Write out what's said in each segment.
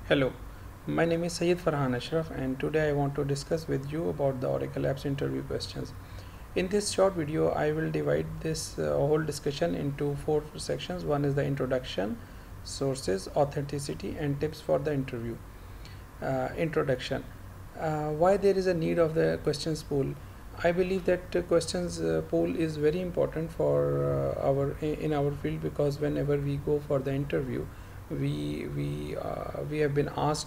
Hello, my name is Syed Farhan Ashraf and today I want to discuss with you about the Oracle Apps interview questions. In this short video, I will divide this whole discussion into four sections. One is the introduction, sources, authenticity and tips for the interview. Introduction. Why there is a need of the questions pool? I believe that questions pool is very important for in our field, because whenever we go for the interview, we have been asked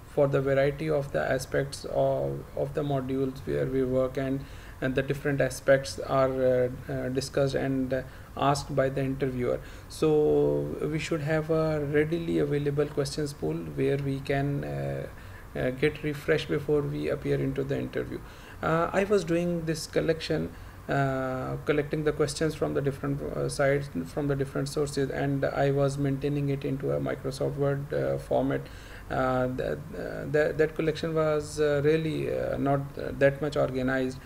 for the variety of the aspects of the modules where we work, and the different aspects are discussed and asked by the interviewer. So we should have a readily available questions pool where we can get refreshed before we appear into the interview. I was doing this collecting the questions from the different sites, from the different sources, and I was maintaining it into a Microsoft Word format. That collection was really not that much organized,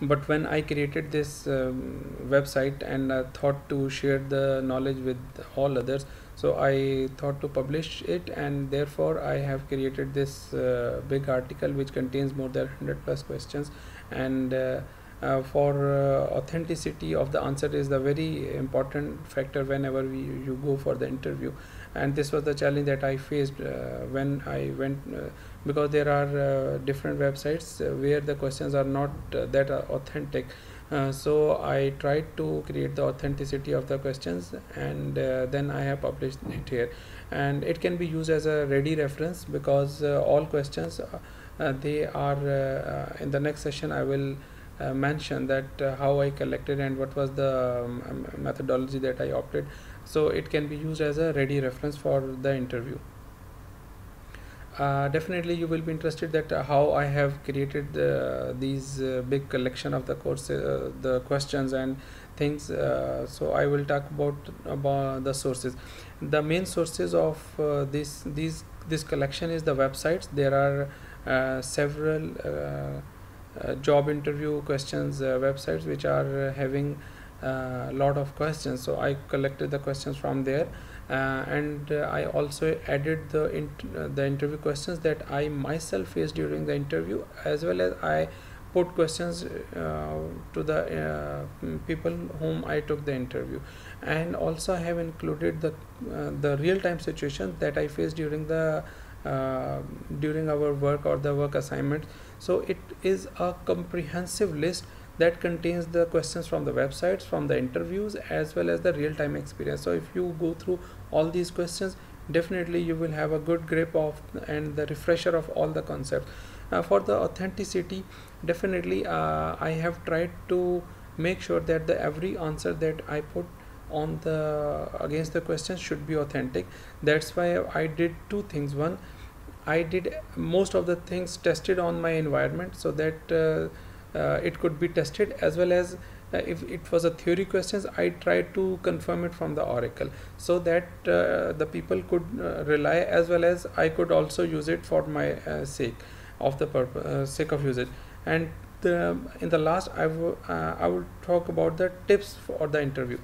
but when I created this website and thought to share the knowledge with all others, so I thought to publish it, and therefore I have created this big article which contains more than 100 plus questions. And for authenticity of the answer is the very important factor whenever you go for the interview. And this was the challenge that I faced when I went, because there are different websites where the questions are not that authentic. So I tried to create the authenticity of the questions, and then I have published it here. And it can be used as a ready reference, because all questions they are in the next session I will mention that how I collected and what was the methodology that I opted. So it can be used as a ready reference for the interview. Definitely you will be interested that how I have created these big collection of the course, the questions and things. So I will talk about the sources. The main sources of this collection is the websites. There are several job interview questions websites which are having a lot of questions. So I collected the questions from there, and I also added the interview questions that I myself faced during the interview, as well as I put questions to the people whom I took the interview. And also I have included the real-time situations that I faced during our work or the work assignment. So it is a comprehensive list that contains the questions from the websites, from the interviews, as well as the real-time experience. So if you go through all these questions, definitely you will have a good grip of and the refresher of all the concepts. For the authenticity, definitely I have tried to make sure that the every answer that I put on the against the questions should be authentic. That's why I did two things. One, I did most of the things tested on my environment, so that it could be tested, as well as if it was a theory questions, I tried to confirm it from the Oracle, so that the people could rely, as well as I could also use it for my sake of the sake of usage. And in the last, I will talk about the tips for the interview.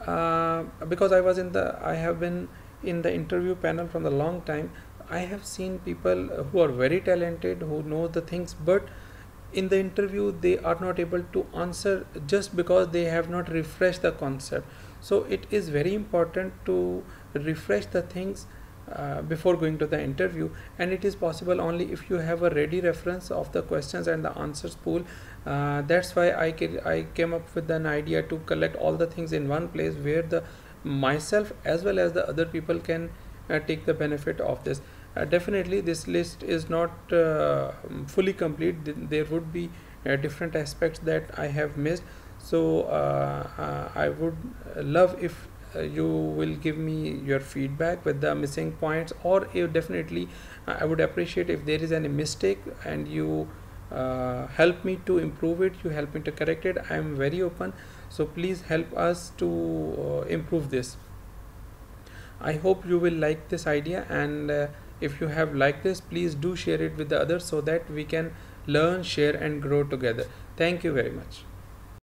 Because I have been in the interview panel from a long time. I have seen people who are very talented, who know the things, but in the interview they are not able to answer just because they have not refreshed the concept. So it is very important to refresh the things before going to the interview, and it is possible only if you have a ready reference of the questions and the answers pool. That's why I came up with an idea to collect all the things in one place, where the myself as well as the other people can take the benefit of this. Definitely this list is not fully complete. There would be different aspects that I have missed. So I would love if you will give me your feedback with the missing points, or you definitely I would appreciate if there is any mistake and you help me to improve it, you help me to correct it. I am very open, so please help us to improve this. I hope you will like this idea, and if you have liked this, please do share it with the others, so that we can learn, share and grow together. Thank you very much.